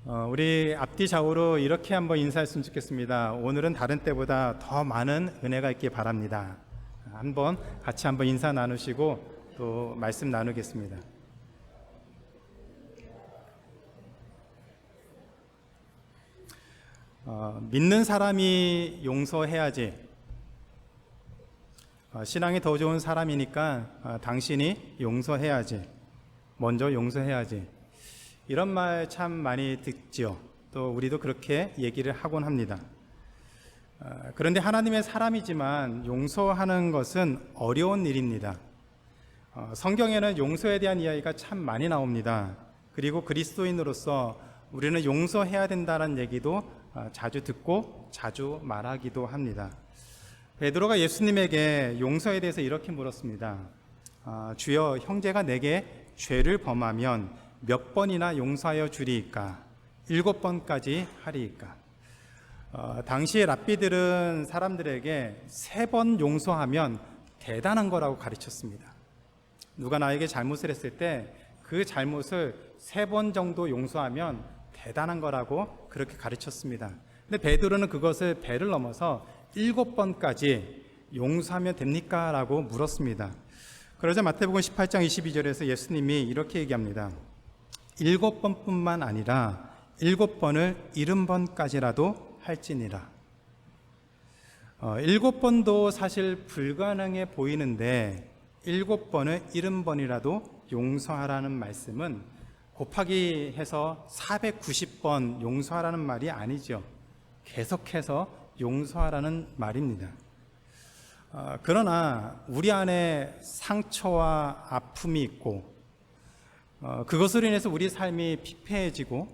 우리 앞뒤 좌우로 이렇게 한번 인사했으면 좋겠습니다. 오늘은 다른 때보다 더 많은 은혜가 있길 바랍니다. 같이 한번 인사 나누시고 또 말씀 나누겠습니다. 믿는 사람이 용서해야지. 신앙이 더 좋은 사람이니까 당신이 용서해야지. 먼저 용서해야지. 이런 말 참 많이 듣죠. 또 우리도 그렇게 얘기를 하곤 합니다. 그런데 하나님의 사람이지만 용서하는 것은 어려운 일입니다. 성경에는 용서에 대한 이야기가 참 많이 나옵니다. 그리고 그리스도인으로서 우리는 용서해야 된다는 얘기도 자주 듣고 자주 말하기도 합니다. 베드로가 예수님에게 용서에 대해서 이렇게 물었습니다. 주여, 형제가 내게 죄를 범하면 몇 번이나 용서하여 주리이까? 7번까지 하리이까? 당시의 랍비들은 사람들에게 3번 용서하면 대단한 거라고 가르쳤습니다. 누가 나에게 잘못을 했을 때 그 잘못을 3번 정도 용서하면 대단한 거라고 그렇게 가르쳤습니다. 근데 베드로는 그것을 배를 넘어서 7번까지 용서하면 됩니까? 라고 물었습니다. 그러자 마태복음 18장 22절에서 예수님이 이렇게 얘기합니다. 7번뿐만 아니라 7번을 70번까지라도 할지니라. 7번도 사실 불가능해 보이는데 7번을 70번이라도 용서하라는 말씀은 곱하기 해서 490번 용서하라는 말이 아니죠. 계속해서 용서하라는 말입니다. 그러나 우리 안에 상처와 아픔이 있고 그것으로 인해서 우리 삶이 피폐해지고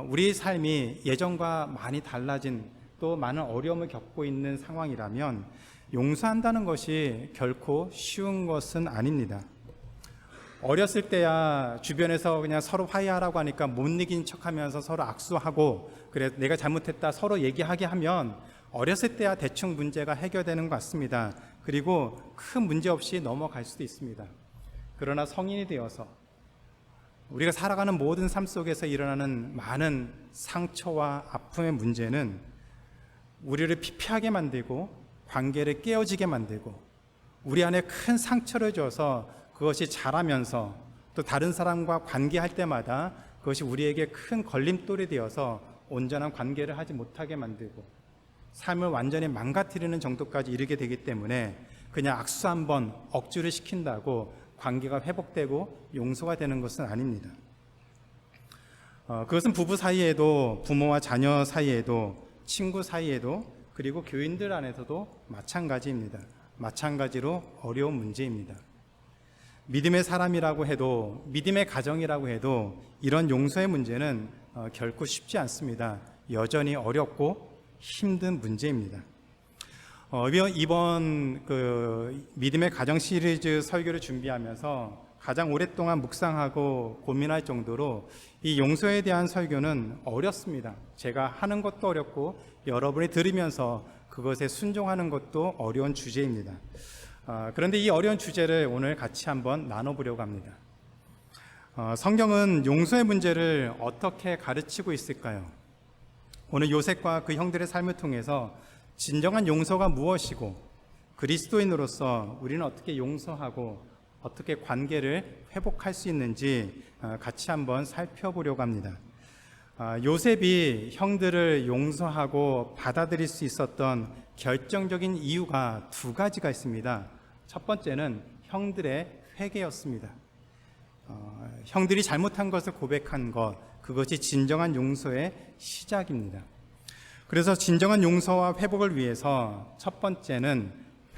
우리 삶이 예전과 많이 달라진 또 많은 어려움을 겪고 있는 상황이라면 용서한다는 것이 결코 쉬운 것은 아닙니다. 어렸을 때야 주변에서 그냥 서로 화해하라고 하니까 못 이긴 척하면서 서로 악수하고 그래 내가 잘못했다 서로 얘기하게 하면 어렸을 때야 대충 문제가 해결되는 것 같습니다. 그리고 큰 문제 없이 넘어갈 수도 있습니다. 그러나 성인이 되어서 우리가 살아가는 모든 삶 속에서 일어나는 많은 상처와 아픔의 문제는 우리를 피폐하게 만들고 관계를 깨어지게 만들고 우리 안에 큰 상처를 줘서 그것이 자라면서 또 다른 사람과 관계할 때마다 그것이 우리에게 큰 걸림돌이 되어서 온전한 관계를 하지 못하게 만들고 삶을 완전히 망가뜨리는 정도까지 이르게 되기 때문에 그냥 악수 한번 억지를 시킨다고 관계가 회복되고 용서가 되는 것은 아닙니다. 그것은 부부 사이에도 부모와 자녀 사이에도 친구 사이에도 그리고 교인들 안에서도 마찬가지입니다. 마찬가지로 어려운 문제입니다. 믿음의 사람이라고 해도 믿음의 가정이라고 해도 이런 용서의 문제는 결코 쉽지 않습니다. 여전히 어렵고 힘든 문제입니다. 이번 믿음의 가정 시리즈 설교를 준비하면서 가장 오랫동안 묵상하고 고민할 정도로 이 용서에 대한 설교는 어렵습니다. 제가 하는 것도 어렵고 여러분이 들으면서 그것에 순종하는 것도 어려운 주제입니다. 그런데 이 어려운 주제를 오늘 같이 한번 나눠보려고 합니다. 성경은 용서의 문제를 어떻게 가르치고 있을까요? 오늘 요셉과 그 형들의 삶을 통해서 진정한 용서가 무엇이고 그리스도인으로서 우리는 어떻게 용서하고 어떻게 관계를 회복할 수 있는지 같이 한번 살펴보려고 합니다. 요셉이 형들을 용서하고 받아들일 수 있었던 결정적인 이유가 2가지가 있습니다. 첫 번째는 형들의 회개였습니다. 형들이 잘못한 것을 고백한 것, 그것이 진정한 용서의 시작입니다. 그래서 진정한 용서와 회복을 위해서 첫 번째는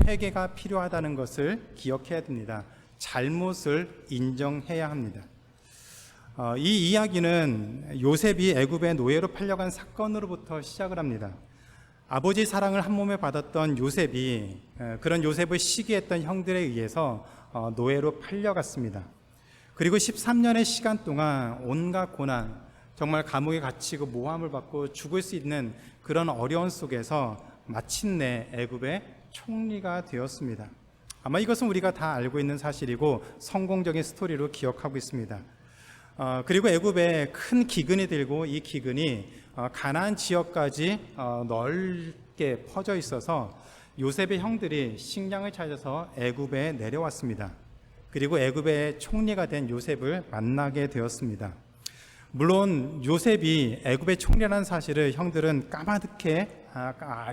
회개가 필요하다는 것을 기억해야 됩니다. 잘못을 인정해야 합니다. 이 이야기는 요셉이 애굽의 노예로 팔려간 사건으로부터 시작을 합니다. 아버지 사랑을 한 몸에 받았던 요셉이 그런 요셉을 시기했던 형들에 의해서 노예로 팔려갔습니다. 그리고 13년의 시간 동안 온갖 고난, 정말 감옥에 갇히고 모함을 받고 죽을 수 있는 그런 어려움 속에서 마침내 애굽의 총리가 되었습니다. 아마 이것은 우리가 다 알고 있는 사실이고 성공적인 스토리로 기억하고 있습니다. 그리고 애굽에 큰 기근이 들고 이 기근이 가나안 지역까지 넓게 퍼져 있어서 요셉의 형들이 식량을 찾아서 애굽에 내려왔습니다. 그리고 애굽의 총리가 된 요셉을 만나게 되었습니다. 물론 요셉이 애굽의 총리라는 사실을 형들은 까마득해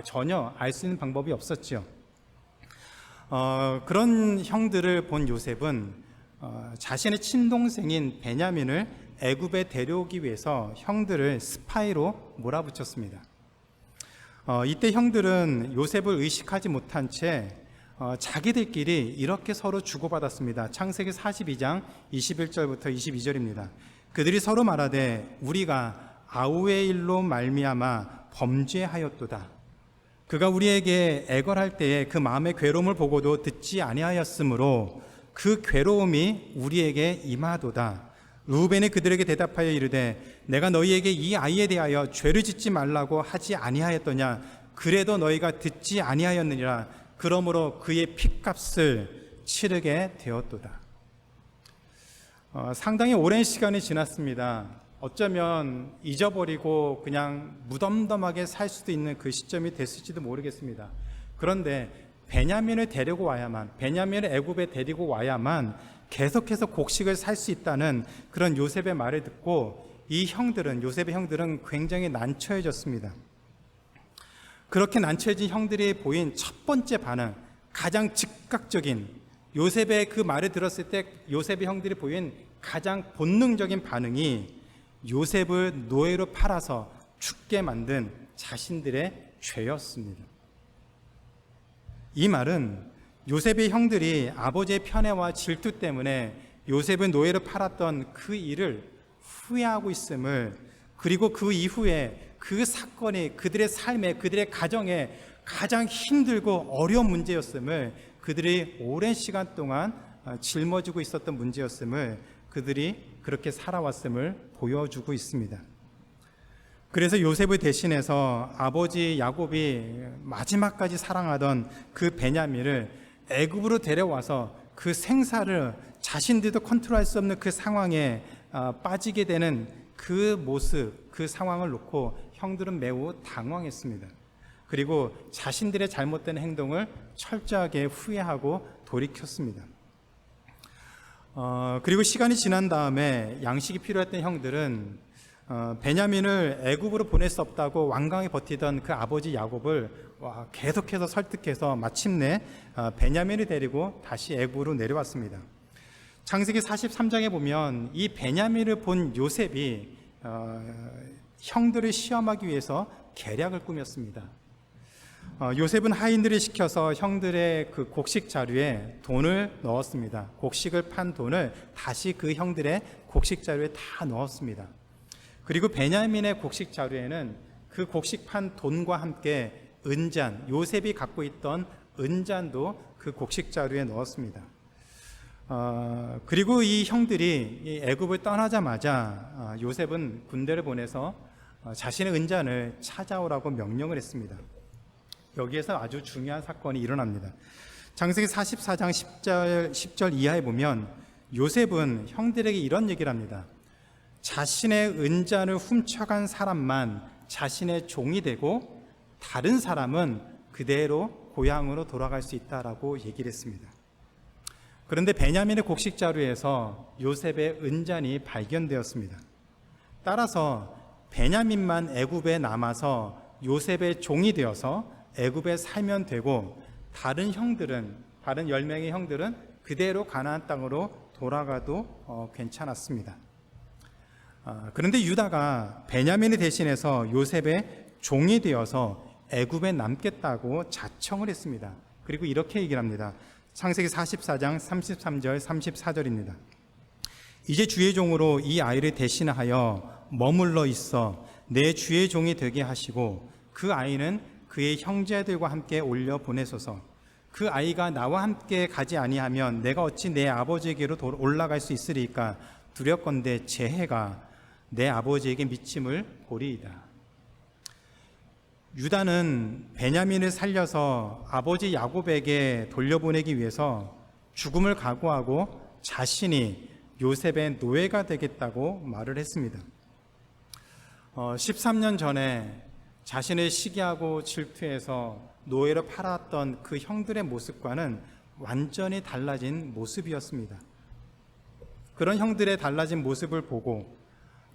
전혀 알 수 있는 방법이 없었죠. 그런 형들을 본 요셉은 자신의 친동생인 베냐민을 애굽에 데려오기 위해서 형들을 스파이로 몰아붙였습니다. 이때 형들은 요셉을 의식하지 못한 채 자기들끼리 이렇게 서로 주고받았습니다. 창세기 42장 21절부터 22절입니다. 그들이 서로 말하되 우리가 아우의 일로 말미암아 범죄하였도다. 그가 우리에게 애걸할 때에 그 마음의 괴로움을 보고도 듣지 아니하였으므로 그 괴로움이 우리에게 임하도다. 루벤이 그들에게 대답하여 이르되 내가 너희에게 이 아이에 대하여 죄를 짓지 말라고 하지 아니하였더냐. 그래도 너희가 듣지 아니하였느니라. 그러므로 그의 핏값을 치르게 되었도다. 상당히 오랜 시간이 지났습니다. 어쩌면 잊어버리고 그냥 무덤덤하게 살 수도 있는 그 시점이 됐을지도 모르겠습니다. 그런데 베냐민을 데리고 와야만, 베냐민을 애굽에 데리고 와야만 계속해서 곡식을 살 수 있다는 그런 요셉의 말을 듣고 이 형들은, 요셉의 형들은 굉장히 난처해졌습니다. 그렇게 난처해진 형들이 보인 첫 번째 반응, 가장 즉각적인, 요셉의 그 말을 들었을 때 요셉의 형들이 보인 가장 본능적인 반응이 요셉을 노예로 팔아서 죽게 만든 자신들의 죄였습니다. 이 말은 요셉의 형들이 아버지의 편애와 질투 때문에 요셉을 노예로 팔았던 그 일을 후회하고 있음을, 그리고 그 이후에 그 사건이 그들의 삶에, 그들의 가정에 가장 힘들고 어려운 문제였음을, 그들이 오랜 시간 동안 짊어지고 있었던 문제였음을, 그들이 그렇게 살아왔음을 보여주고 있습니다. 그래서 요셉을 대신해서 아버지 야곱이 마지막까지 사랑하던 그 베냐민을 애굽으로 데려와서 그 생사를 자신들도 컨트롤할 수 없는 그 상황에 빠지게 되는 그 모습, 그 상황을 놓고 형들은 매우 당황했습니다. 그리고 자신들의 잘못된 행동을 철저하게 후회하고 돌이켰습니다. 그리고 시간이 지난 다음에 양식이 필요했던 형들은 베냐민을 애굽으로 보낼 수 없다고 완강히 버티던 그 아버지 야곱을 계속해서 설득해서 마침내 베냐민을 데리고 다시 애굽으로 내려왔습니다. 창세기 43장에 보면 이 베냐민을 본 요셉이 형들을 시험하기 위해서 계략을 꾸몄습니다. 요셉은 하인들을 시켜서 형들의 그 곡식 자루에 돈을 넣었습니다. 곡식을 판 돈을 다시 그 형들의 곡식 자루에 다 넣었습니다. 그리고 베냐민의 곡식 자루에는 그 곡식 판 돈과 함께 은잔, 요셉이 갖고 있던 은잔도 그 곡식 자루에 넣었습니다. 그리고 이 형들이 이 애굽을 떠나자마자 요셉은 군대를 보내서 자신의 은잔을 찾아오라고 명령을 했습니다. 여기에서 아주 중요한 사건이 일어납니다. 창세기 44장 10절 이하에 보면 요셉은 형들에게 이런 얘기를 합니다. 자신의 은잔을 훔쳐간 사람만 자신의 종이 되고 다른 사람은 그대로 고향으로 돌아갈 수 있다라고 얘기를 했습니다. 그런데 베냐민의 곡식 자루에서 요셉의 은잔이 발견되었습니다. 따라서 베냐민만 애굽에 남아서 요셉의 종이 되어서 애굽에 살면 되고 다른 형들은, 다른 10명의 형들은 그대로 가나안 땅으로 돌아가도 괜찮았습니다. 그런데 유다가 베냐민을 대신해서 요셉의 종이 되어서 애굽에 남겠다고 자청을 했습니다. 그리고 이렇게 얘기를 합니다. 창세기 44장 33절 34절입니다. 이제 주의 종으로 이 아이를 대신하여 머물러 있어 내 주의 종이 되게 하시고 그 아이는 그의 형제들과 함께 올려 보내소서. 그 아이가 나와 함께 가지 아니하면 내가 어찌 내 아버지에게로 올라갈 수 있으리까? 두렵건대 제 해가 내 아버지에게 미침을 보리이다. 유다는 베냐민을 살려서 아버지 야곱에게 돌려보내기 위해서 죽음을 각오하고 자신이 요셉의 노예가 되겠다고 말을 했습니다. 13년 전에 자신을 시기하고 질투해서 노예로 팔아왔던 그 형들의 모습과는 완전히 달라진 모습이었습니다. 그런 형들의 달라진 모습을 보고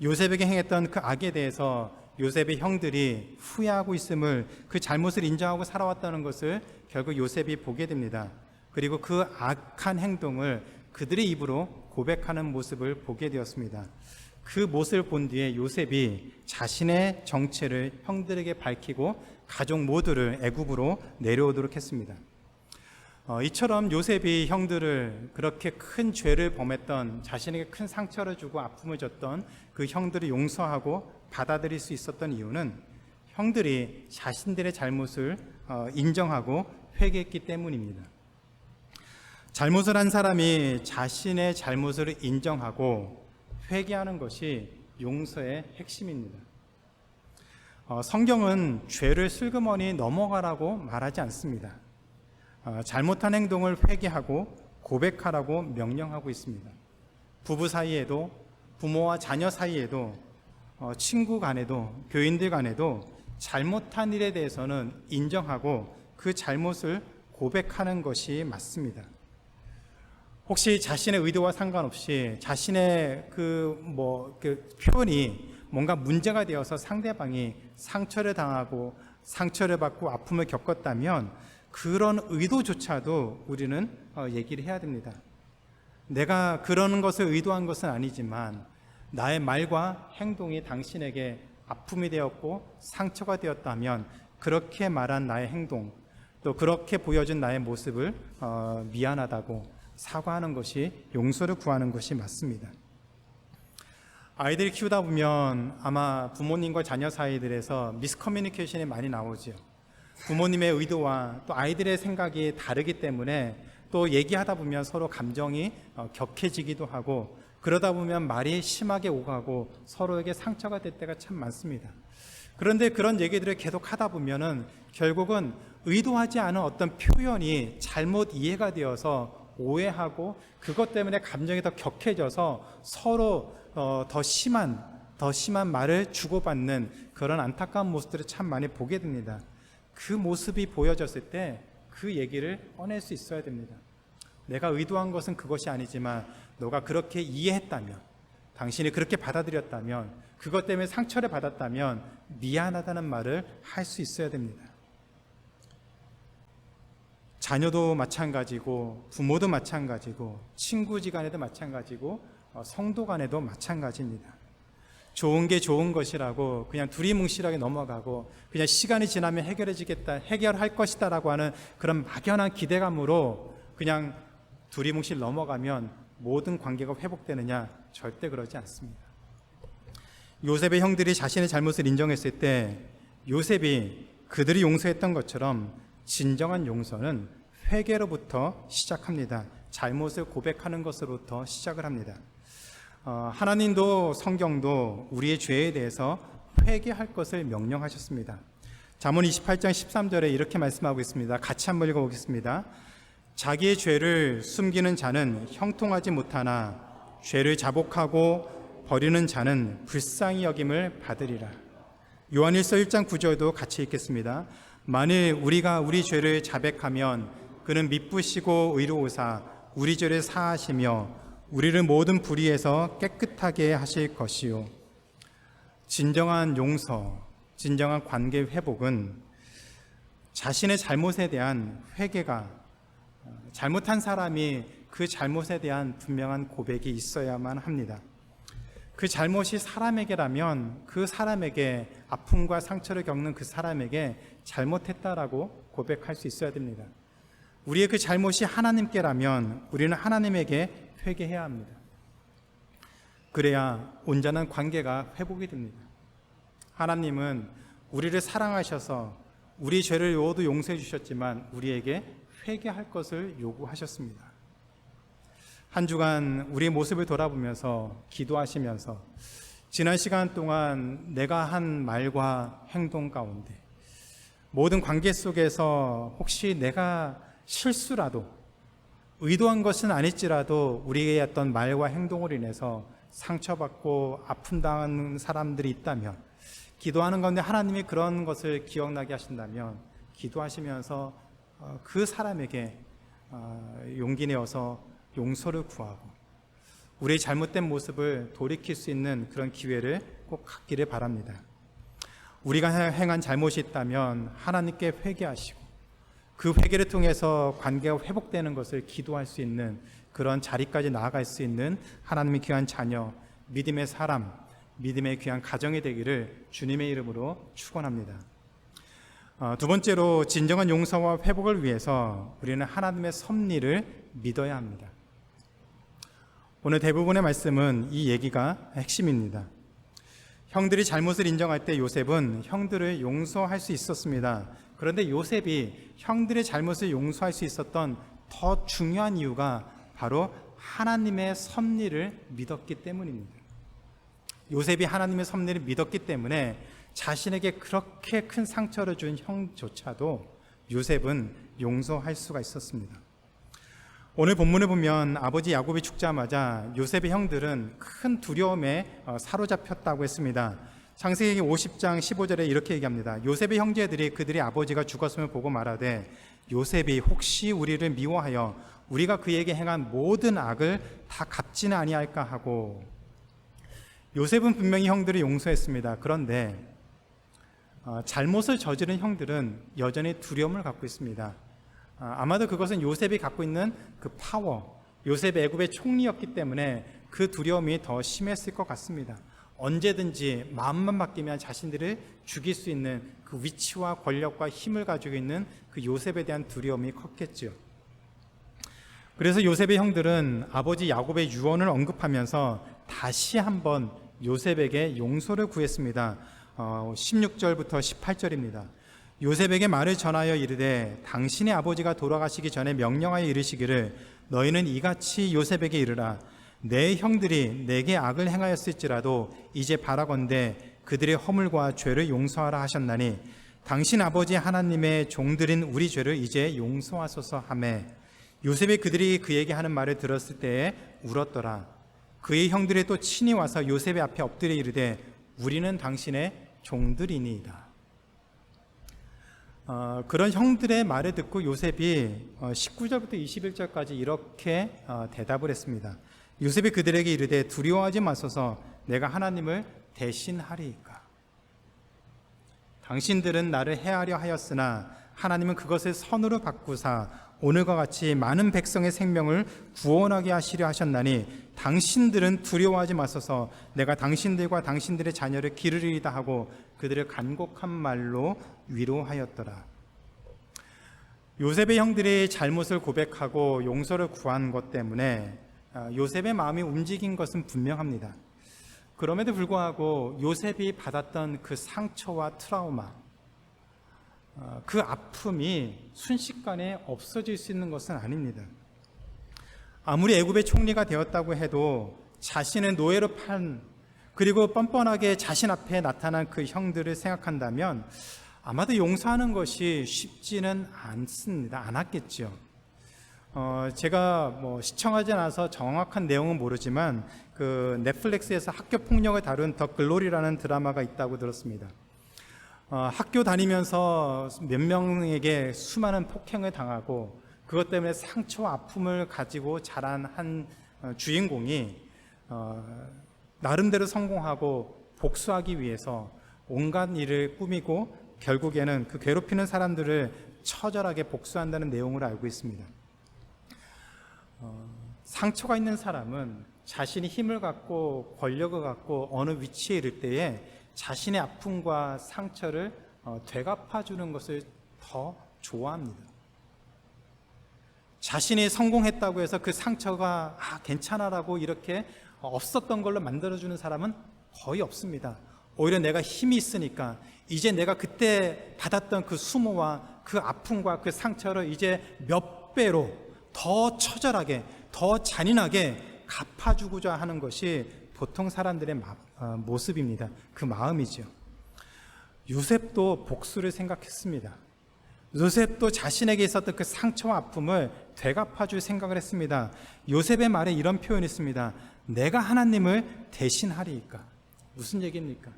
요셉에게 행했던 그 악에 대해서 요셉의 형들이 후회하고 있음을, 그 잘못을 인정하고 살아왔다는 것을 결국 요셉이 보게 됩니다. 그리고 그 악한 행동을 그들의 입으로 고백하는 모습을 보게 되었습니다. 그 모습을 본 뒤에 요셉이 자신의 정체를 형들에게 밝히고 가족 모두를 애굽으로 내려오도록 했습니다. 이처럼 요셉이 형들을, 그렇게 큰 죄를 범했던, 자신에게 큰 상처를 주고 아픔을 줬던 그 형들을 용서하고 받아들일 수 있었던 이유는 형들이 자신들의 잘못을 인정하고 회개했기 때문입니다. 잘못을 한 사람이 자신의 잘못을 인정하고 회개하는 것이 용서의 핵심입니다. 성경은 죄를 슬그머니 넘어가라고 말하지 않습니다. 잘못한 행동을 회개하고 고백하라고 명령하고 있습니다. 부부 사이에도, 부모와 자녀 사이에도, 친구 간에도, 교인들 간에도 잘못한 일에 대해서는 인정하고 그 잘못을 고백하는 것이 맞습니다. 혹시 자신의 의도와 상관없이 자신의 그 표현이 뭔가 문제가 되어서 상대방이 상처를 당하고 상처를 받고 아픔을 겪었다면 그런 의도조차도 우리는 얘기를 해야 됩니다. 내가 그러는 것을 의도한 것은 아니지만 나의 말과 행동이 당신에게 아픔이 되었고 상처가 되었다면 그렇게 말한 나의 행동, 또 그렇게 보여준 나의 모습을 미안하다고 사과하는 것이, 용서를 구하는 것이 맞습니다. 아이들 키우다 보면 아마 부모님과 자녀 사이들에서 미스커뮤니케이션이 많이 나오죠. 부모님의 의도와 또 아이들의 생각이 다르기 때문에 또 얘기하다 보면 서로 감정이 격해지기도 하고, 그러다 보면 말이 심하게 오가고 서로에게 상처가 될 때가 참 많습니다. 그런데 그런 얘기들을 계속 하다 보면은 결국은 의도하지 않은 어떤 표현이 잘못 이해가 되어서 오해하고 그것 때문에 감정이 더 격해져서 서로 더 심한 말을 주고받는 그런 안타까운 모습들을 참 많이 보게 됩니다. 그 모습이 보여졌을 때 그 얘기를 꺼낼 수 있어야 됩니다. 내가 의도한 것은 그것이 아니지만 너가 그렇게 이해했다면, 당신이 그렇게 받아들였다면, 그것 때문에 상처를 받았다면 미안하다는 말을 할 수 있어야 됩니다. 자녀도 마찬가지고, 부모도 마찬가지고, 친구지간에도 마찬가지고, 성도 간에도 마찬가지입니다. 좋은 게 좋은 것이라고 그냥 두리뭉실하게 넘어가고, 그냥 시간이 지나면 해결할 것이다 라고 하는 그런 막연한 기대감으로 그냥 두리뭉실 넘어가면 모든 관계가 회복되느냐? 절대 그러지 않습니다. 요셉의 형들이 자신의 잘못을 인정했을 때 요셉이 그들이 용서했던 것처럼 진정한 용서는 회개로부터 시작합니다. 잘못을 고백하는 것으로부터 시작을 합니다. 하나님도 성경도 우리의 죄에 대해서 회개할 것을 명령하셨습니다. 잠언 28장 13절에 이렇게 말씀하고 있습니다. 같이 한번 읽어보겠습니다. 자기의 죄를 숨기는 자는 형통하지 못하나 죄를 자복하고 버리는 자는 불쌍히 여김을 받으리라. 요한일서 1장 9절도 같이 읽겠습니다. 만일 우리가 우리 죄를 자백하면 그는 미쁘시고 의로우사 우리 죄를 사하시며 우리를 모든 불의에서 깨끗하게 하실 것이요. 진정한 용서, 진정한 관계 회복은 자신의 잘못에 대한 회개가, 잘못한 사람이 그 잘못에 대한 분명한 고백이 있어야만 합니다. 그 잘못이 사람에게라면 그 사람에게, 아픔과 상처를 겪는 그 사람에게 잘못했다라고 고백할 수 있어야 됩니다. 우리의 그 잘못이 하나님께라면 우리는 하나님에게 회개해야 합니다. 그래야 온전한 관계가 회복이 됩니다. 하나님은 우리를 사랑하셔서 우리 죄를 모두 용서해 주셨지만 우리에게 회개할 것을 요구하셨습니다. 한 주간 우리의 모습을 돌아보면서 기도하시면서 지난 시간 동안 내가 한 말과 행동 가운데, 모든 관계 속에서 혹시 내가 실수라도, 의도한 것은 아닐지라도 우리의 어떤 말과 행동으로 인해서 상처받고 아픔 당하는 사람들이 있다면, 기도하는 가운데 하나님이 그런 것을 기억나게 하신다면 기도하시면서 그 사람에게 용기 내어서 용서를 구하고 우리의 잘못된 모습을 돌이킬 수 있는 그런 기회를 꼭 갖기를 바랍니다. 우리가 행한 잘못이 있다면 하나님께 회개하시고 그 회개를 통해서 관계가 회복되는 것을 기도할 수 있는 그런 자리까지 나아갈 수 있는 하나님의 귀한 자녀, 믿음의 사람, 믿음의 귀한 가정이 되기를 주님의 이름으로 축원합니다. 두 번째로, 진정한 용서와 회복을 위해서 우리는 하나님의 섭리를 믿어야 합니다. 오늘 대부분의 말씀은 이 얘기가 핵심입니다. 형들이 잘못을 인정할 때 요셉은 형들을 용서할 수 있었습니다. 그런데 요셉이 형들의 잘못을 용서할 수 있었던 더 중요한 이유가 바로 하나님의 섭리를 믿었기 때문입니다. 요셉이 하나님의 섭리를 믿었기 때문에 자신에게 그렇게 큰 상처를 준 형조차도 요셉은 용서할 수가 있었습니다. 오늘 본문을 보면 아버지 야곱이 죽자마자 요셉의 형들은 큰 두려움에 사로잡혔다고 했습니다. 창세기 50장 15절에 이렇게 얘기합니다. 요셉의 형제들이 그들의 아버지가 죽었음을 보고 말하되 요셉이 혹시 우리를 미워하여 우리가 그에게 행한 모든 악을 다 갚지는 아니할까 하고. 요셉은 분명히 형들을 용서했습니다. 그런데 잘못을 저지른 형들은 여전히 두려움을 갖고 있습니다. 아마도 그것은 요셉이 갖고 있는 그 파워, 요셉 애굽의 총리였기 때문에 그 두려움이 더 심했을 것 같습니다. 언제든지 마음만 바뀌면 자신들을 죽일 수 있는 그 위치와 권력과 힘을 가지고 있는 그 요셉에 대한 두려움이 컸겠죠. 그래서 요셉의 형들은 아버지 야곱의 유언을 언급하면서 다시 한번 요셉에게 용서를 구했습니다. 16절부터 18절입니다. 요셉에게 말을 전하여 이르되 당신의 아버지가 돌아가시기 전에 명령하여 이르시기를 너희는 이같이 요셉에게 이르라. 내 형들이 내게 악을 행하였을지라도 이제 바라건대 그들의 허물과 죄를 용서하라 하셨나니 당신 아버지 하나님의 종들인 우리 죄를 이제 용서하소서 하매 요셉이 그들이 그에게 하는 말을 들었을 때에 울었더라. 그의 형들이 또 친히 와서 요셉의 앞에 엎드려 이르되 우리는 당신의 종들이니이다. 그런 형들의 말을 듣고 요셉이 19절부터 21절까지 이렇게 대답을 했습니다. 요셉이 그들에게 이르되 두려워하지 마소서 내가 하나님을 대신하리이까. 당신들은 나를 해하려 하였으나 하나님은 그것을 선으로 바꾸사 오늘과 같이 많은 백성의 생명을 구원하게 하시려 하셨나니 당신들은 두려워하지 마소서 내가 당신들과 당신들의 자녀를 기르리이다 하고 그들을 간곡한 말로 위로하였더라. 요셉의 형들이 잘못을 고백하고 용서를 구한 것 때문에 요셉의 마음이 움직인 것은 분명합니다. 그럼에도 불구하고 요셉이 받았던 그 상처와 트라우마, 그 아픔이 순식간에 없어질 수 있는 것은 아닙니다. 아무리 애굽의 총리가 되었다고 해도 자신의 노예로 판, 그리고 뻔뻔하게 자신 앞에 나타난 그 형들을 생각한다면 아마도 용서하는 것이 쉽지는 않았겠죠. 제가 시청하지 않아서 정확한 내용은 모르지만 그 넷플릭스에서 학교 폭력을 다룬 더 글로리라는 드라마가 있다고 들었습니다. 학교 다니면서 몇 명에게 수많은 폭행을 당하고 그것 때문에 상처와 아픔을 가지고 자란 한 주인공이 나름대로 성공하고 복수하기 위해서 온갖 일을 꾸미고 결국에는 그 괴롭히는 사람들을 처절하게 복수한다는 내용을 알고 있습니다. 상처가 있는 사람은 자신이 힘을 갖고 권력을 갖고 어느 위치에 이를 때에 자신의 아픔과 상처를 되갚아주는 것을 더 좋아합니다. 자신이 성공했다고 해서 그 상처가 괜찮아라고 이렇게 없었던 걸로 만들어주는 사람은 거의 없습니다. 오히려 내가 힘이 있으니까 이제 내가 그때 받았던 그 수모와 그 아픔과 그 상처를 이제 몇 배로 더 처절하게, 더 잔인하게 갚아주고자 하는 것이 보통 사람들의 모습입니다. 그 마음이죠. 요셉도 복수를 생각했습니다. 요셉도 자신에게 있었던 그 상처와 아픔을 되갚아줄 생각을 했습니다. 요셉의 말에 이런 표현이 있습니다. 내가 하나님을 대신하리이까. 무슨 얘기입니까?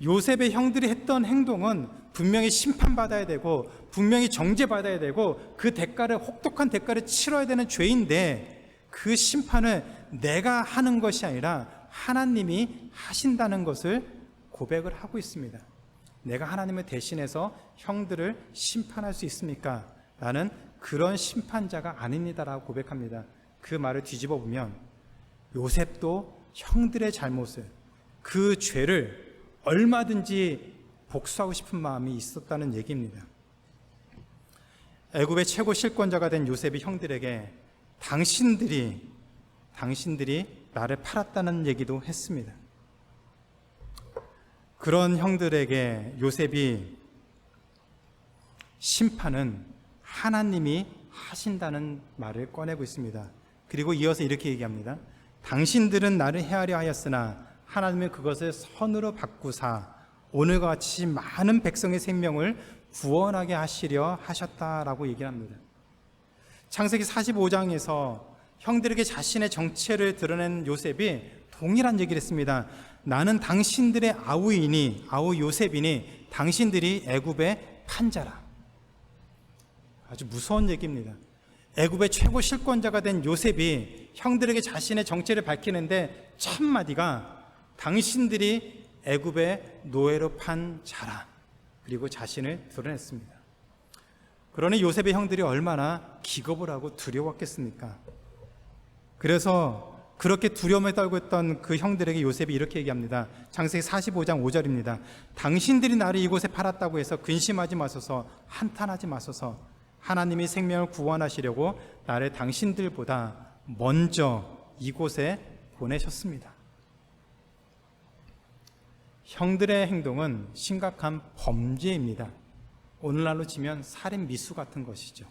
요셉의 형들이 했던 행동은 분명히 심판받아야 되고 분명히 정죄받아야 되고 그 대가를, 혹독한 대가를 치러야 되는 죄인데, 그 심판을 내가 하는 것이 아니라 하나님이 하신다는 것을 고백을 하고 있습니다. 내가 하나님을 대신해서 형들을 심판할 수 있습니까? 나는 그런 심판자가 아닙니다라고 고백합니다. 그 말을 뒤집어 보면 요셉도 형들의 잘못을, 그 죄를 얼마든지 복수하고 싶은 마음이 있었다는 얘기입니다. 애굽의 최고 실권자가 된 요셉이 형들에게 당신들이 나를 팔았다는 얘기도 했습니다. 그런 형들에게 요셉이 심판은 하나님이 하신다는 말을 꺼내고 있습니다. 그리고 이어서 이렇게 얘기합니다. 당신들은 나를 해하려 하였으나 하나님은 그것을 선으로 바꾸사 오늘과 같이 많은 백성의 생명을 구원하게 하시려 하셨다라고 얘기합니다. 창세기 45장에서 형들에게 자신의 정체를 드러낸 요셉이 동일한 얘기를 했습니다. 나는 당신들의 아우 요셉이니 당신들이 애굽의 판자라. 아주 무서운 얘기입니다. 애굽의 최고 실권자가 된 요셉이 형들에게 자신의 정체를 밝히는데 첫 마디가 당신들이 애굽의 노예로 판 자라. 그리고 자신을 드러냈습니다. 그러니 요셉의 형들이 얼마나 기겁을 하고 두려웠겠습니까? 그래서 그렇게 두려움에 떨고 있던 그 형들에게 요셉이 이렇게 얘기합니다. 창세기 45장 5절입니다. 당신들이 나를 이곳에 팔았다고 해서 근심하지 마소서, 한탄하지 마소서. 하나님이 생명을 구원하시려고 나를 당신들보다 먼저 이곳에 보내셨습니다. 형들의 행동은 심각한 범죄입니다. 오늘날로 치면 살인 미수 같은 것이죠.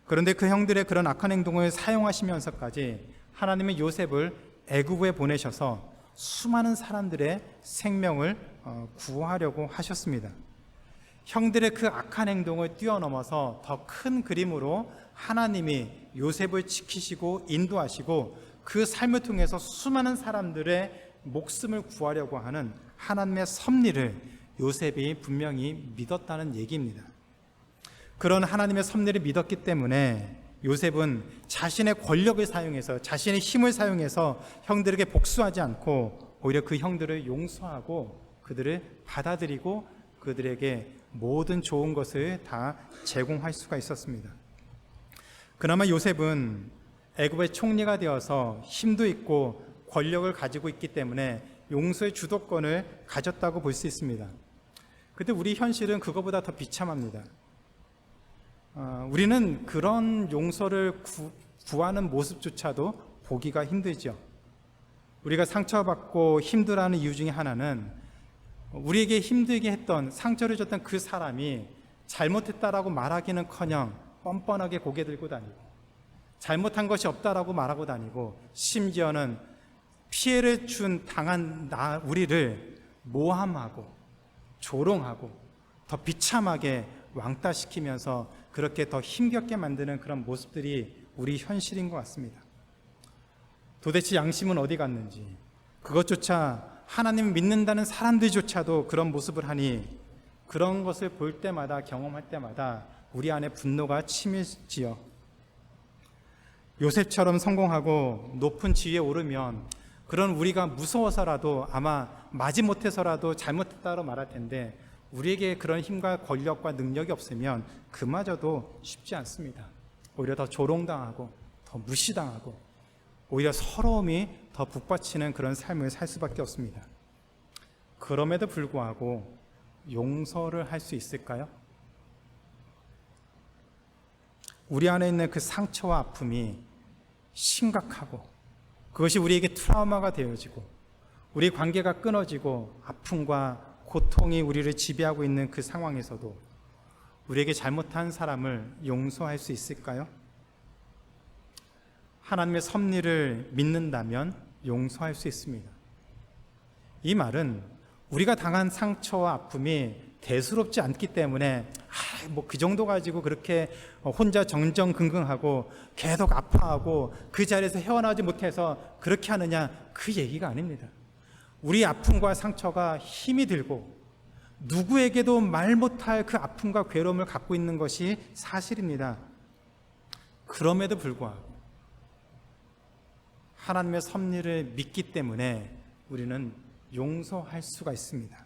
그런데 그 형들의 그런 악한 행동을 사용하시면서까지 하나님은 요셉을 애굽에 보내셔서 수많은 사람들의 생명을 구하려고 하셨습니다. 형들의 그 악한 행동을 뛰어넘어서 더 큰 그림으로 하나님이 요셉을 지키시고 인도하시고 그 삶을 통해서 수많은 사람들의 목숨을 구하려고 하는 하나님의 섭리를 요셉이 분명히 믿었다는 얘기입니다. 그런 하나님의 섭리를 믿었기 때문에 요셉은 자신의 권력을 사용해서, 자신의 힘을 사용해서 형들에게 복수하지 않고 오히려 그 형들을 용서하고 그들을 받아들이고 그들에게 모든 좋은 것을 다 제공할 수가 있었습니다. 그나마 요셉은 애굽의 총리가 되어서 힘도 있고 권력을 가지고 있기 때문에 용서의 주도권을 가졌다고 볼 수 있습니다. 그런데 우리 현실은 그거보다 더 비참합니다. 우리는 그런 용서를 구하는 모습조차도 보기가 힘들죠. 우리가 상처받고 힘들어하는 이유 중에 하나는 우리에게 힘들게 했던, 상처를 줬던 그 사람이 잘못했다라고 말하기는커녕 뻔뻔하게 고개 들고 다니고, 잘못한 것이 없다라고 말하고 다니고, 심지어는 피해를 당한 우리를 모함하고 조롱하고 더 비참하게 왕따시키면서 그렇게 더 힘겹게 만드는 그런 모습들이 우리 현실인 것 같습니다. 도대체 양심은 어디 갔는지, 그것조차 하나님을 믿는다는 사람들조차도 그런 모습을 하니 그런 것을 볼 때마다, 경험할 때마다 우리 안에 분노가 치밀지요. 요셉처럼 성공하고 높은 지위에 오르면 그런 우리가 무서워서라도, 아마 마지못해서라도 잘못했다고 말할 텐데, 우리에게 그런 힘과 권력과 능력이 없으면 그마저도 쉽지 않습니다. 오히려 더 조롱당하고 더 무시당하고 오히려 서러움이 더 북받치는 그런 삶을 살 수밖에 없습니다. 그럼에도 불구하고 용서를 할 수 있을까요? 우리 안에 있는 그 상처와 아픔이 심각하고 그것이 우리에게 트라우마가 되어지고 우리 관계가 끊어지고 아픔과 고통이 우리를 지배하고 있는 그 상황에서도 우리에게 잘못한 사람을 용서할 수 있을까요? 하나님의 섭리를 믿는다면 용서할 수 있습니다. 이 말은 우리가 당한 상처와 아픔이 대수롭지 않기 때문에 뭐 그 정도 가지고 그렇게 혼자 정정긍긍하고 계속 아파하고 그 자리에서 헤어나오지 못해서 그렇게 하느냐, 그 얘기가 아닙니다. 우리 아픔과 상처가 힘이 들고 누구에게도 말 못할 그 아픔과 괴로움을 갖고 있는 것이 사실입니다. 그럼에도 불구하고 하나님의 섭리를 믿기 때문에 우리는 용서할 수가 있습니다.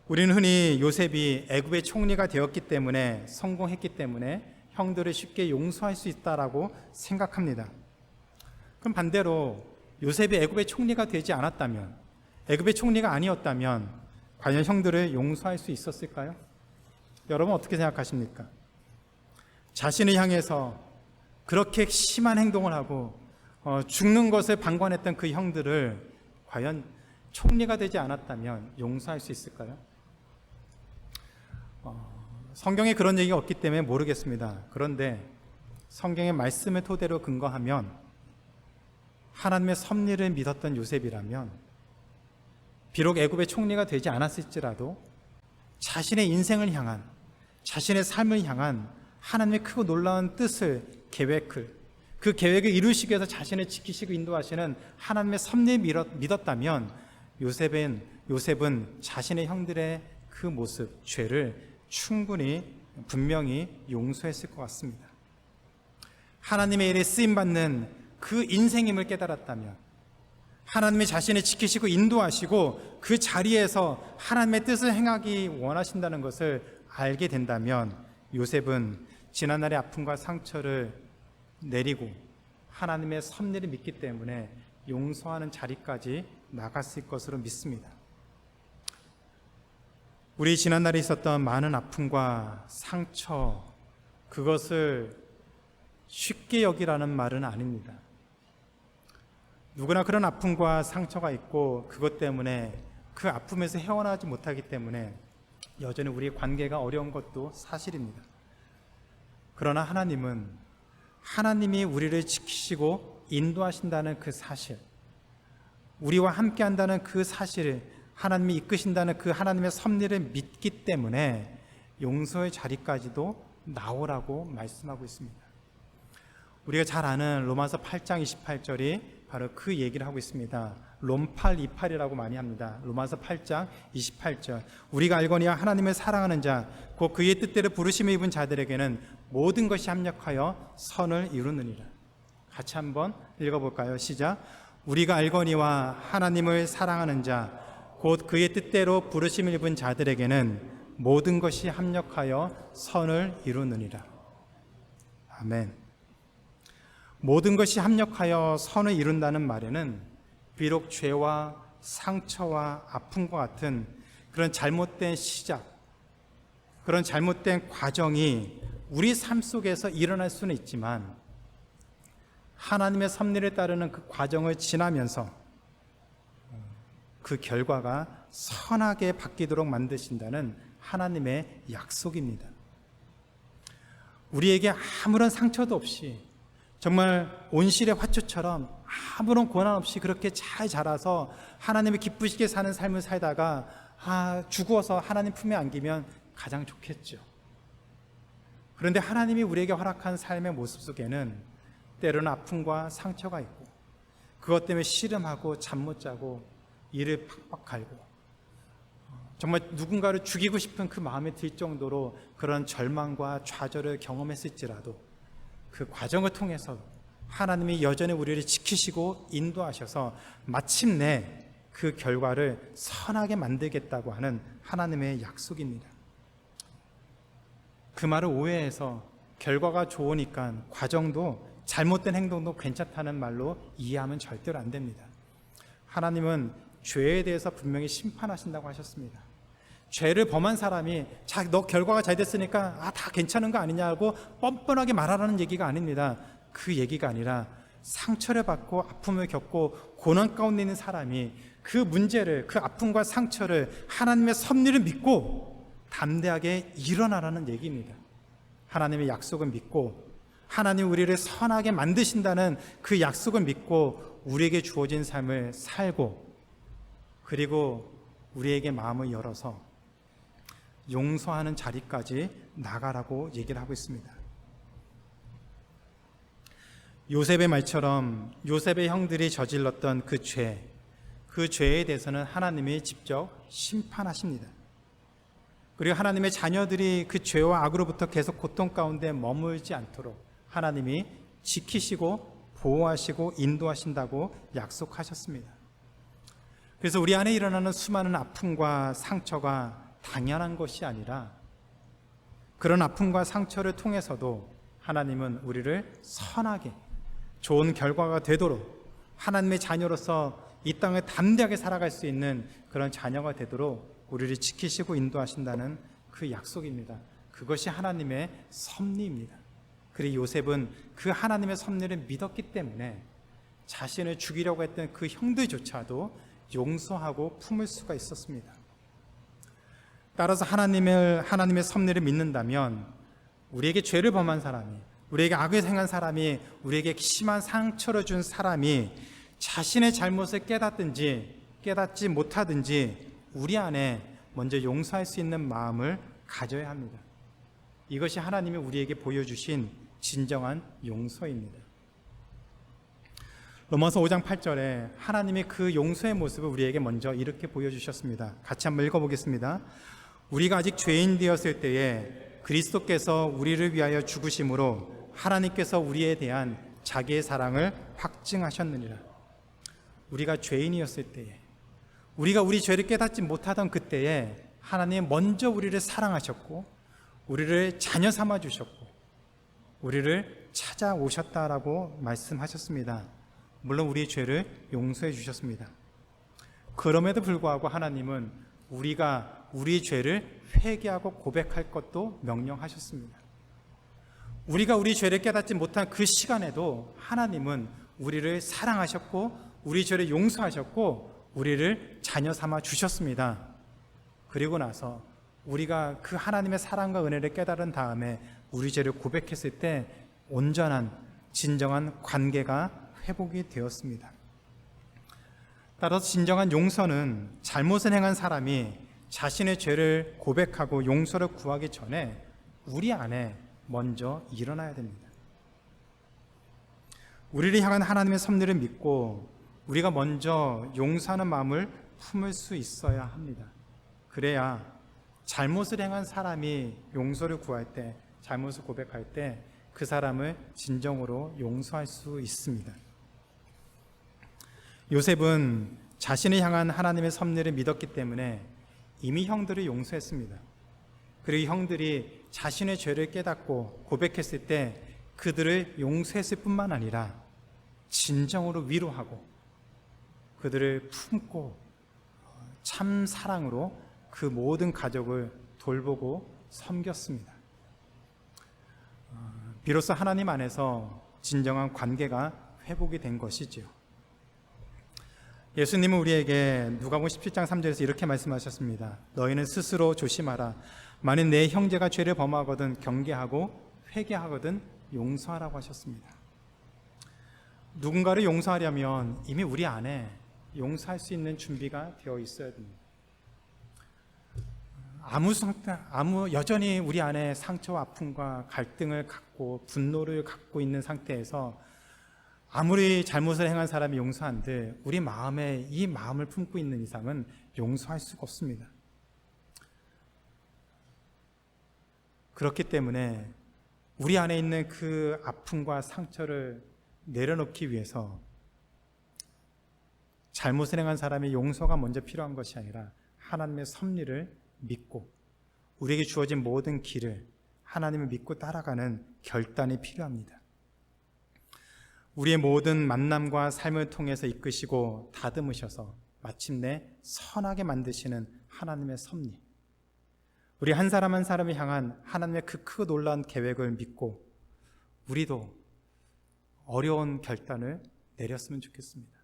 우리는 흔히 요셉이 애굽의 총리가 되었기 때문에, 성공했기 때문에 형들을 쉽게 용서할 수 있다라고 생각합니다. 그럼 반대로 요셉이 애굽의 총리가 되지 않았다면, 애굽의 총리가 아니었다면 과연 형들을 용서할 수 있었을까요? 여러분 어떻게 생각하십니까? 자신을 향해서 그렇게 심한 행동을 하고 죽는 것을 방관했던 그 형들을 과연 총리가 되지 않았다면 용서할 수 있을까요? 성경에 그런 얘기가 없기 때문에 모르겠습니다. 그런데 성경의 말씀을 토대로 근거하면 하나님의 섭리를 믿었던 요셉이라면 비록 애굽의 총리가 되지 않았을지라도 자신의 인생을 향한, 자신의 삶을 향한 하나님의 크고 놀라운 뜻을, 계획을, 그 계획을 이루시기 위해서 자신을 지키시고 인도하시는 하나님의 섭리를 믿었다면 요셉은 자신의 형들의 그 모습, 죄를 충분히 분명히 용서했을 것 같습니다. 하나님의 일에 쓰임받는 그 인생임을 깨달았다면, 하나님이 자신을 지키시고 인도하시고 그 자리에서 하나님의 뜻을 행하기 원하신다는 것을 알게 된다면 요셉은 지난날의 아픔과 상처를 내리고 하나님의 섭리를 믿기 때문에 용서하는 자리까지 나갔을 것으로 믿습니다. 우리 지난날에 있었던 많은 아픔과 상처, 그것을 쉽게 여기라는 말은 아닙니다. 누구나 그런 아픔과 상처가 있고 그것 때문에 그 아픔에서 헤어나지 못하기 때문에 여전히 우리의 관계가 어려운 것도 사실입니다. 그러나 하나님이 우리를 지키시고 인도하신다는 그 사실, 우리와 함께 한다는 그 사실을, 하나님이 이끄신다는 그 하나님의 섭리를 믿기 때문에 용서의 자리까지도 나오라고 말씀하고 있습니다. 우리가 잘 아는 로마서 8장 28절이 바로 그 얘기를 하고 있습니다. 롬8, 28이라고 많이 합니다. 로마서 8장 28절. 우리가 알거니와 하나님을 사랑하는 자, 곧 그의 뜻대로 부르심을 입은 자들에게는 모든 것이 합력하여 선을 이루느니라. 같이 한번 읽어볼까요? 시작. 우리가 알거니와 하나님을 사랑하는 자, 곧 그의 뜻대로 부르심을 입은 자들에게는 모든 것이 합력하여 선을 이루느니라. 아멘. 모든 것이 합력하여 선을 이룬다는 말에는 비록 죄와 상처와 아픔과 같은 그런 잘못된 시작, 그런 잘못된 과정이 우리 삶 속에서 일어날 수는 있지만 하나님의 섭리를 따르는 그 과정을 지나면서 그 결과가 선하게 바뀌도록 만드신다는 하나님의 약속입니다. 우리에게 아무런 상처도 없이 정말 온실의 화초처럼 아무런 고난 없이 그렇게 잘 자라서 하나님을 기쁘시게 사는 삶을 살다가 죽어서 하나님 품에 안기면 가장 좋겠죠. 그런데 하나님이 우리에게 허락한 삶의 모습 속에는 때로는 아픔과 상처가 있고 그것 때문에 씨름하고 잠 못 자고 이를 팍팍 갈고 정말 누군가를 죽이고 싶은 그 마음이 들 정도로 그런 절망과 좌절을 경험했을지라도 그 과정을 통해서 하나님이 여전히 우리를 지키시고 인도하셔서 마침내 그 결과를 선하게 만들겠다고 하는 하나님의 약속입니다. 그 말을 오해해서 결과가 좋으니까 과정도 잘못된 행동도 괜찮다는 말로 이해하면 절대로 안 됩니다. 하나님은 죄에 대해서 분명히 심판하신다고 하셨습니다. 죄를 범한 사람이 너 결과가 잘 됐으니까 다 괜찮은 거 아니냐고 뻔뻔하게 말하라는 얘기가 아닙니다. 그 얘기가 아니라 상처를 받고 아픔을 겪고 고난 가운데 있는 사람이 그 문제를, 그 아픔과 상처를 하나님의 섭리를 믿고 담대하게 일어나라는 얘기입니다. 하나님의 약속을 믿고 하나님 우리를 선하게 만드신다는 그 약속을 믿고 우리에게 주어진 삶을 살고 그리고 우리에게 마음을 열어서 용서하는 자리까지 나가라고 얘기를 하고 있습니다. 요셉의 말처럼 요셉의 형들이 저질렀던 그 죄에 대해서는 하나님이 직접 심판하십니다. 그리고 하나님의 자녀들이 그 죄와 악으로부터 계속 고통 가운데 머물지 않도록 하나님이 지키시고 보호하시고 인도하신다고 약속하셨습니다. 그래서 우리 안에 일어나는 수많은 아픔과 상처가 당연한 것이 아니라 그런 아픔과 상처를 통해서도 하나님은 우리를 선하게 좋은 결과가 되도록 하나님의 자녀로서 이 땅을 담대하게 살아갈 수 있는 그런 자녀가 되도록 우리를 지키시고 인도하신다는 그 약속입니다. 그것이 하나님의 섭리입니다. 그리고 요셉은 그 하나님의 섭리를 믿었기 때문에 자신을 죽이려고 했던 그 형들조차도 용서하고 품을 수가 있었습니다. 따라서 하나님의 섭리를 믿는다면 우리에게 죄를 범한 사람이, 우리에게 악을 행한 사람이, 우리에게 심한 상처를 준 사람이 자신의 잘못을 깨닫든지 깨닫지 못하든지 우리 안에 먼저 용서할 수 있는 마음을 가져야 합니다. 이것이 하나님이 우리에게 보여주신 진정한 용서입니다. 로마서 5장 8절에 하나님이 그 용서의 모습을 우리에게 먼저 이렇게 보여주셨습니다. 같이 한번 읽어보겠습니다. 우리가 아직 죄인 되었을 때에 그리스도께서 우리를 위하여 죽으심으로 하나님께서 우리에 대한 자기의 사랑을 확증하셨느니라. 우리가 죄인이었을 때에, 우리가 우리 죄를 깨닫지 못하던 그때에 하나님 먼저 우리를 사랑하셨고 우리를 자녀 삼아 주셨고 우리를 찾아오셨다라고 말씀하셨습니다. 물론 우리의 죄를 용서해 주셨습니다. 그럼에도 불구하고 하나님은 우리가 우리의 죄를 회개하고 고백할 것도 명령하셨습니다. 우리가 우리 죄를 깨닫지 못한 그 시간에도 하나님은 우리를 사랑하셨고 우리 죄를 용서하셨고 우리를 자녀 삼아 주셨습니다. 그리고 나서 우리가 그 하나님의 사랑과 은혜를 깨달은 다음에 우리 죄를 고백했을 때 온전한 진정한 관계가 회복이 되었습니다. 따라서 진정한 용서는 잘못을 행한 사람이 자신의 죄를 고백하고 용서를 구하기 전에 우리 안에 먼저 일어나야 됩니다. 우리를 향한 하나님의 섭리를 믿고 우리가 먼저 용서하는 마음을 품을 수 있어야 합니다. 그래야 잘못을 행한 사람이 용서를 구할 때, 잘못을 고백할 때 그 사람을 진정으로 용서할 수 있습니다. 요셉은 자신을 향한 하나님의 섭리를 믿었기 때문에 이미 형들을 용서했습니다. 그리고 형들이 자신의 죄를 깨닫고 고백했을 때 그들을 용서했을 뿐만 아니라 진정으로 위로하고 그들을 품고 참 사랑으로 그 모든 가족을 돌보고 섬겼습니다. 비로소 하나님 안에서 진정한 관계가 회복이 된 것이지요. 예수님은 우리에게 누가복음 17장 3절에서 이렇게 말씀하셨습니다. 너희는 스스로 조심하라. 만일 내 형제가 죄를 범하거든 경계하고 회개하거든 용서하라고 하셨습니다. 누군가를 용서하려면 이미 우리 안에 용서할 수 있는 준비가 되어 있어야 됩니다. 여전히 우리 안에 상처와 아픔과 갈등을 갖고 분노를 갖고 있는 상태에서 아무리 잘못을 행한 사람이 용서한들 우리 마음에 이 마음을 품고 있는 이상은 용서할 수가 없습니다. 그렇기 때문에 우리 안에 있는 그 아픔과 상처를 내려놓기 위해서 잘못을 행한 사람의 용서가 먼저 필요한 것이 아니라 하나님의 섭리를 믿고 우리에게 주어진 모든 길을 하나님을 믿고 따라가는 결단이 필요합니다. 우리의 모든 만남과 삶을 통해서 이끄시고 다듬으셔서 마침내 선하게 만드시는 하나님의 섭리, 우리 한 사람 한 사람을 향한 하나님의 그 크고 놀라운 계획을 믿고 우리도 어려운 결단을 내렸으면 좋겠습니다.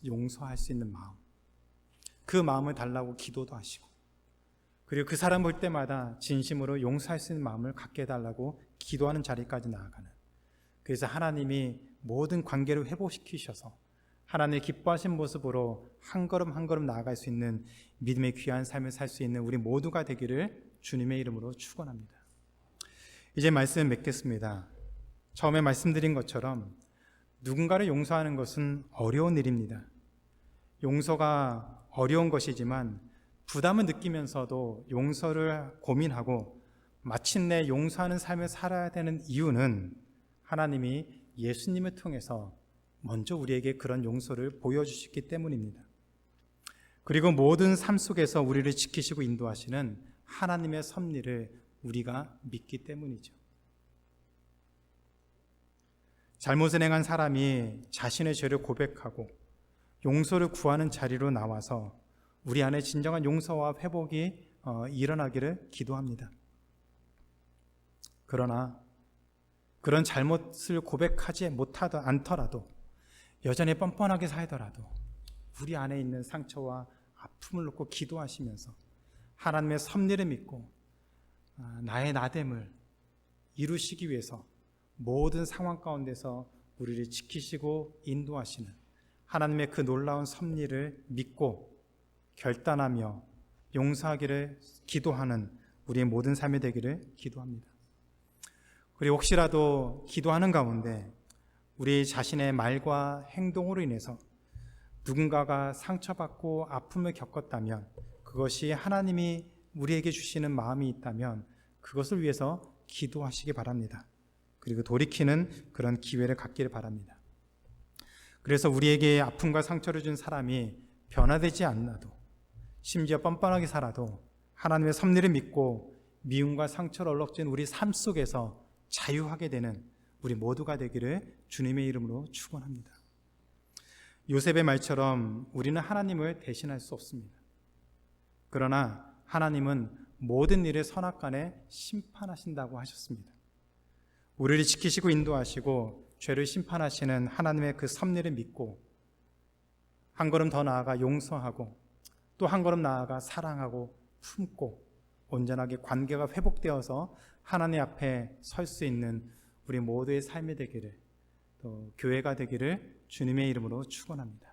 용서할 수 있는 마음, 그 마음을 달라고 기도도 하시고 그리고 그 사람 볼 때마다 진심으로 용서할 수 있는 마음을 갖게 해달라고 기도하는 자리까지 나아가는, 그래서 하나님이 모든 관계를 회복시키셔서 하나님의 기뻐하신 모습으로 한 걸음 한 걸음 나아갈 수 있는 믿음의 귀한 삶을 살 수 있는 우리 모두가 되기를 주님의 이름으로 축원합니다. 이제 말씀 맺겠습니다. 처음에 말씀드린 것처럼 누군가를 용서하는 것은 어려운 일입니다. 용서가 어려운 것이지만 부담을 느끼면서도 용서를 고민하고 마침내 용서하는 삶을 살아야 되는 이유는 하나님이 예수님을 통해서 먼저 우리에게 그런 용서를 보여주셨기 때문입니다. 그리고 모든 삶 속에서 우리를 지키시고 인도하시는 하나님의 섭리를 우리가 믿기 때문이죠. 잘못을 행한 사람이 자신의 죄를 고백하고 용서를 구하는 자리로 나와서 우리 안에 진정한 용서와 회복이 일어나기를 기도합니다. 그러나 그런 잘못을 고백하지 않더라도 여전히 뻔뻔하게 살더라도 우리 안에 있는 상처와 아픔을 놓고 기도하시면서 하나님의 섭리를 믿고 나의 나됨을 이루시기 위해서 모든 상황 가운데서 우리를 지키시고 인도하시는 하나님의 그 놀라운 섭리를 믿고 결단하며 용서하기를 기도하는 우리의 모든 삶이 되기를 기도합니다. 그리고 혹시라도 기도하는 가운데 우리 자신의 말과 행동으로 인해서 누군가가 상처받고 아픔을 겪었다면, 그것이 하나님이 우리에게 주시는 마음이 있다면 그것을 위해서 기도하시기 바랍니다. 그리고 돌이키는 그런 기회를 갖기를 바랍니다. 그래서 우리에게 아픔과 상처를 준 사람이 변화되지 않아도, 심지어 뻔뻔하게 살아도 하나님의 섭리를 믿고 미움과 상처를 얼룩진 우리 삶 속에서 자유하게 되는 우리 모두가 되기를 주님의 이름으로 축원합니다. 요셉의 말처럼 우리는 하나님을 대신할 수 없습니다. 그러나 하나님은 모든 일을 선악간에 심판하신다고 하셨습니다. 우리를 지키시고 인도하시고 죄를 심판하시는 하나님의 그 섭리를 믿고 한 걸음 더 나아가 용서하고 또 한 걸음 나아가 사랑하고 품고 온전하게 관계가 회복되어서 하나님 앞에 설 수 있는 우리 모두의 삶이 되기를, 또 교회가 되기를 주님의 이름으로 축원합니다.